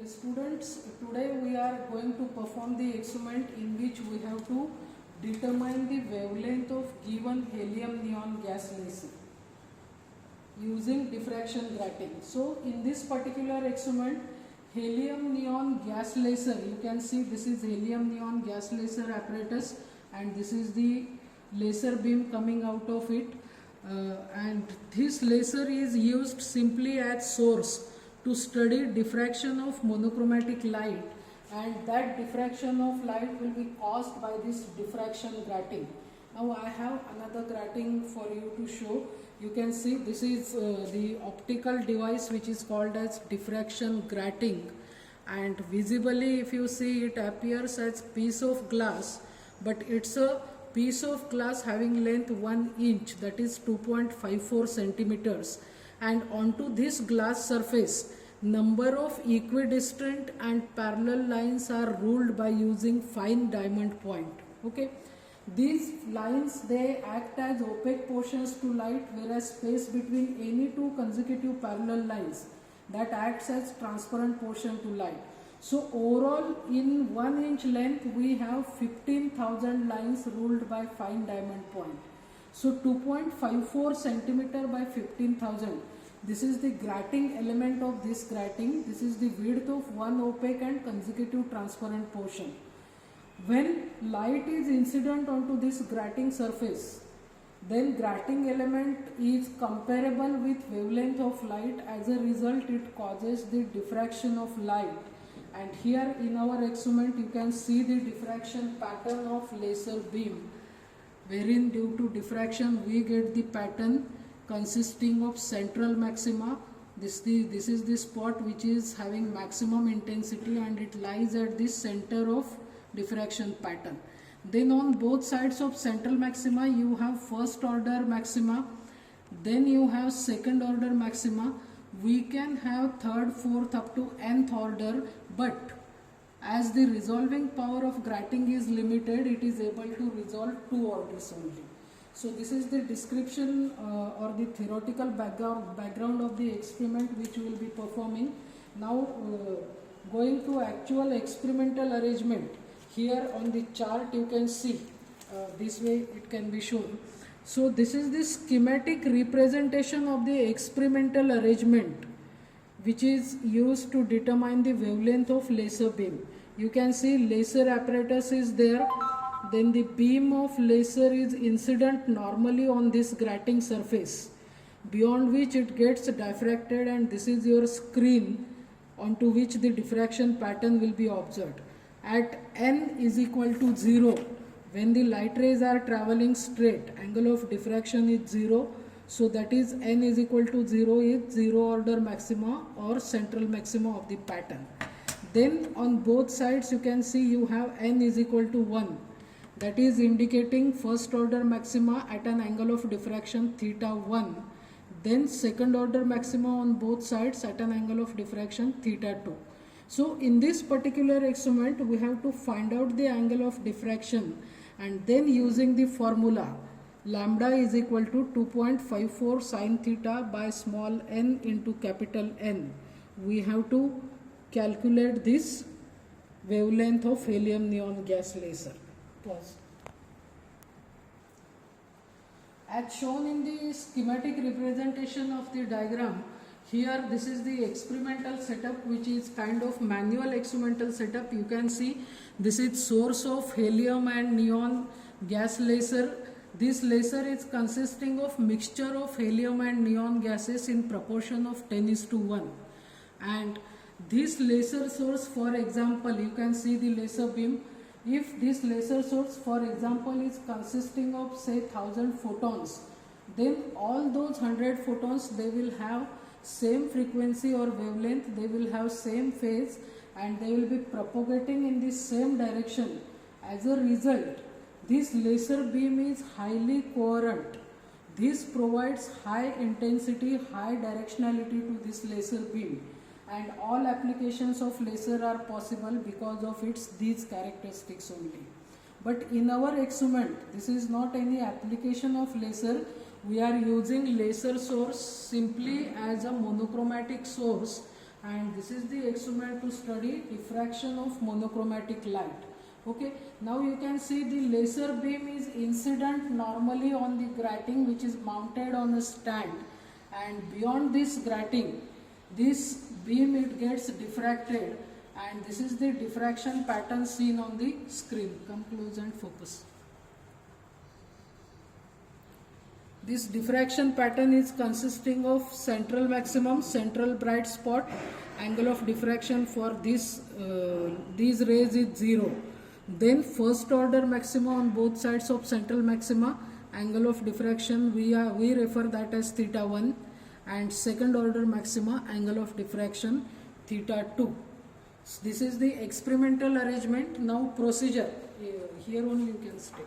Students, today we are going to perform the experiment in which we have to determine the wavelength of given helium neon gas laser using diffraction grating. So in this particular experiment, helium neon gas laser, you can see this is helium neon gas laser apparatus and this is the laser beam coming out of it, and this laser is used simply as source to study diffraction of monochromatic light, and that diffraction of light will be caused by this diffraction grating. Now I have another grating for you to show. You can see this is the optical device which is called as diffraction grating, and visibly if you see it appears as piece of glass, but it's a piece of glass having length 1 inch, that is 2.54 centimeters, and onto this glass surface number of equidistant and parallel lines are ruled by using fine diamond point. Okay, these lines, they act as opaque portions to light, whereas space between any two consecutive parallel lines, that acts as transparent portion to light. So overall in 1 inch length we have 15,000 lines ruled by fine diamond point. So 2.54 centimeter by 15,000, this is the grating element of this grating. This is the width of one opaque and consecutive transparent portion. When light is incident onto this grating surface, then grating element is comparable with wavelength of light. As a result, it causes the diffraction of light. And here in our experiment you can see the diffraction pattern of laser beam, wherein due to diffraction we get the pattern consisting of central maxima. This is the spot which is having maximum intensity and it lies at the center of diffraction pattern. Then on both sides of central maxima you have first order maxima, then you have second order maxima. We can have third, fourth up to nth order, but as the resolving power of grating is limited, it is able to resolve 2 orders only. So this is the description or the theoretical background of the experiment which we will be performing. Now going to actual experimental arrangement. Here on the chart you can see, this way it can be shown. So this is the schematic representation of the experimental arrangement which is used to determine the wavelength of laser beam. You can see laser apparatus is there, then the beam of laser is incident normally on this grating surface, beyond which it gets diffracted, and this is your screen onto which the diffraction pattern will be observed. At n is equal to 0, when the light rays are traveling straight, angle of diffraction is 0, so that is n is equal to 0 is 0 order maxima or central maxima of the pattern. Then on both sides you can see you have n is equal to 1, that is indicating first order maxima at an angle of diffraction theta 1, then second order maxima on both sides at an angle of diffraction theta 2. So in this particular experiment we have to find out the angle of diffraction, and then using the formula lambda is equal to 2.54 sin theta by small n into capital N, we have to calculate this wavelength of helium neon gas laser. Pause. As shown in the schematic representation of the diagram, here this is the experimental setup which is kind of manual experimental setup. You can see this is source of helium and neon gas laser. This laser is consisting of mixture of helium and neon gases in proportion of 10:1, and this laser source, for example, you can see the laser beam. If this laser source, for example, is consisting of say 1000 photons, then all those 100 photons, they will have same frequency or wavelength, they will have same phase, and they will be propagating in the same direction. As a result, this laser beam is highly coherent. This provides high intensity, high directionality to this laser beam, and all applications of laser are possible because of these characteristics only. But in our experiment, this is not any application of laser. We are using laser source simply as a monochromatic source and this is the experiment to study diffraction of monochromatic light. Okay, now you can see the laser beam is incident normally on the grating which is mounted on a stand, and beyond this grating this beam it gets diffracted, and this is the diffraction pattern seen on the screen. Come close and focus. This diffraction pattern is consisting of central maximum, central bright spot. Angle of diffraction for these rays is 0. Then first order maxima on both sides of central maxima. Angle of diffraction we refer that as theta 1, and second order maxima angle of diffraction theta 2. So this is the experimental arrangement. Now procedure, here only you can stay.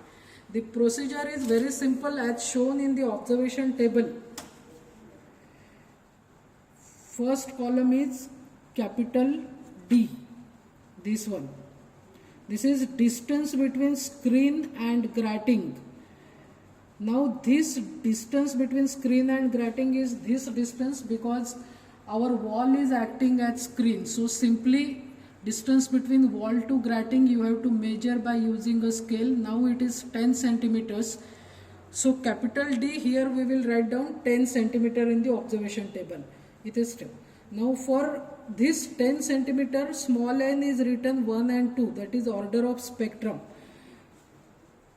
The procedure is very simple as shown in the observation table. First column is capital D, this one. This is distance between screen and grating. Now this distance between screen and grating is this distance because our wall is acting as screen. So simply distance between wall to grating you have to measure by using a scale. Now it is 10 centimeters. So capital D, here we will write down 10 centimeter in the observation table. It is 10. Now for this 10 centimeter, small n is written 1 and 2, that is order of spectrum.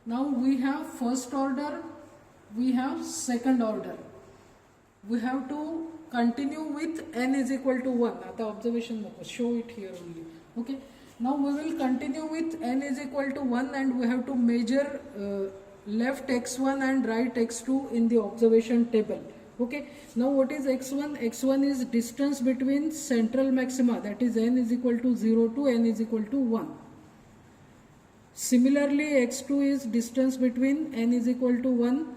Now we have first order, we have second order. We have to continue with n is equal to 1. At the observation, show it here only. Okay. Now we will continue with n is equal to 1, and we have to measure left x1 and right x2 in the observation table. Okay. Now what is x1? x1 is distance between central maxima, that is n is equal to 0 to n is equal to 1. Similarly, x2 is distance between n is equal to 1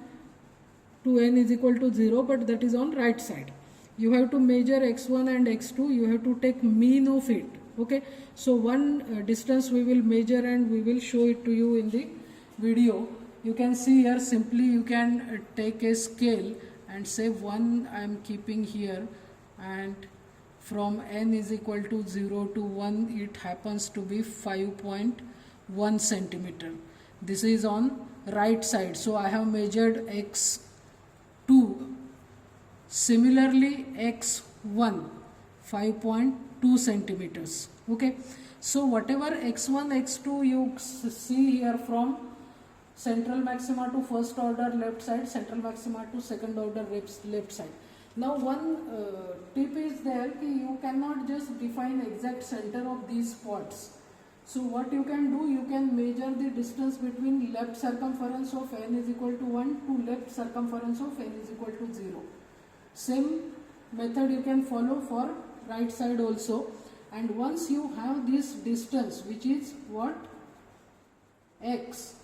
to n is equal to 0, but that is on right side. You have to measure x1 and x2, you have to take mean of it. Okay, so one distance we will measure and we will show it to you in the video. You can see here, simply you can take a scale and say 1 I am keeping here, and from n is equal to 0 to 1 it happens to be 5.1 centimeter. This is on right side, so I have measured x2. Similarly x1 5.2 centimeters. Okay, so whatever x1 x2 you see here from central maxima to first order left side, central maxima to second order left side. Now one tip is there that you cannot just define exact center of these spots. So what you can do, you can measure the distance between left circumference of n is equal to 1 to left circumference of n is equal to 0. Same method you can follow for right side also, and once you have this distance, which is what, x,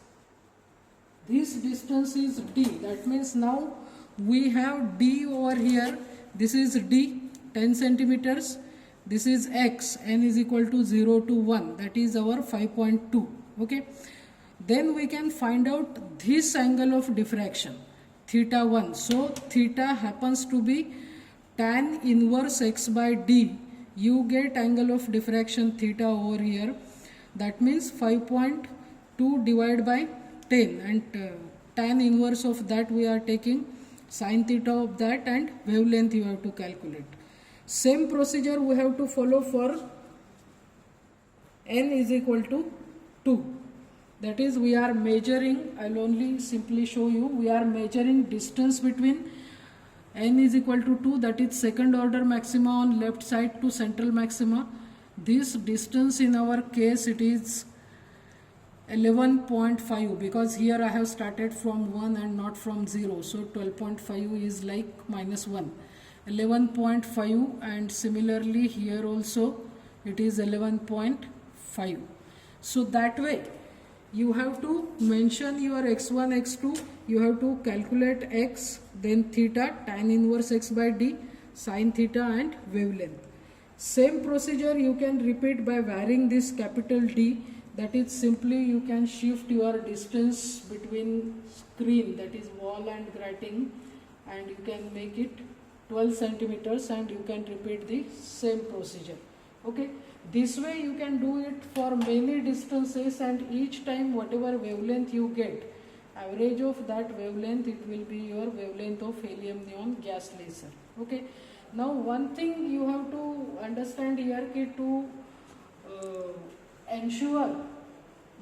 this distance is d, that means now we have d over here, this is d 10 centimeters, this is x, n is equal to 0 to 1, that is our 5.2. okay, then we can find out this angle of diffraction theta 1. So theta happens to be tan inverse x by d. You get angle of diffraction theta over here, that means 5.2 divided by 10, and tan inverse of that we are taking sin theta of that, and wavelength you have to calculate. Same procedure we have to follow for n is equal to 2. That is, we are measuring, I will only simply show you, we are measuring distance between n is equal to 2, that is second order maxima on left side to central maxima. This distance in our case it is 11.5, because here I have started from 1 and not from 0, so 12.5 is like minus 1. 11.5, and similarly here also it is 11.5. So that way you have to mention your x1 x2, you have to calculate x, then theta, tan inverse x by d, sin theta, and wavelength. Same procedure you can repeat by varying this capital D, that is simply you can shift your distance between screen, that is wall and grating, and you can make it 12 centimeters, and you can repeat the same procedure. Okay, this way you can do it for many distances, and each time whatever wavelength you get, average of that wavelength, it will be your wavelength of helium neon gas laser. Okay, now one thing you have to understand here ki to ensure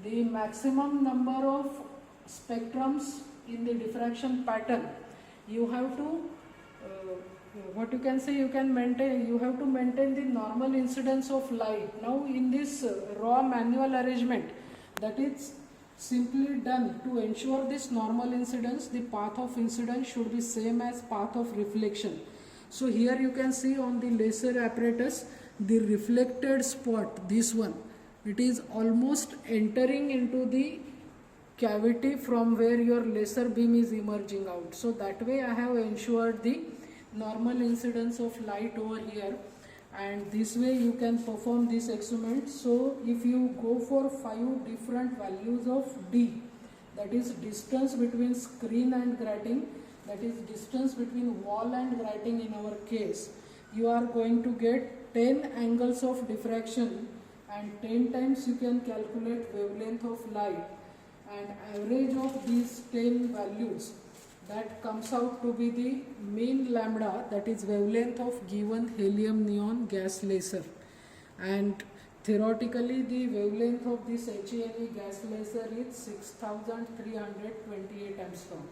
the maximum number of spectrums in the diffraction pattern, you have to what you can say, you have to maintain the normal incidence of light. Now in this raw manual arrangement, that is simply done to ensure this normal incidence, the path of incidence should be same as path of reflection. So here you can see on the laser apparatus, the reflected spot, this one, it is almost entering into the cavity from where your laser beam is emerging out. So that way I have ensured the normal incidence of light over here, and this way you can perform this experiment. So if you go for 5 different values of D, that is distance between screen and grating, that is distance between wall and grating in our case, you are going to get 10 angles of diffraction, and 10 times you can calculate wavelength of light, and average of these 10 values, that comes out to be the mean lambda, that is wavelength of given helium neon gas laser. And theoretically the wavelength of this HENE gas laser is 6328 angstrom.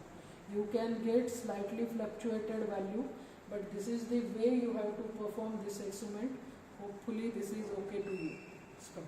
You can get slightly fluctuated value, but this is the way you have to perform this experiment. Hopefully this is okay to you. Stop.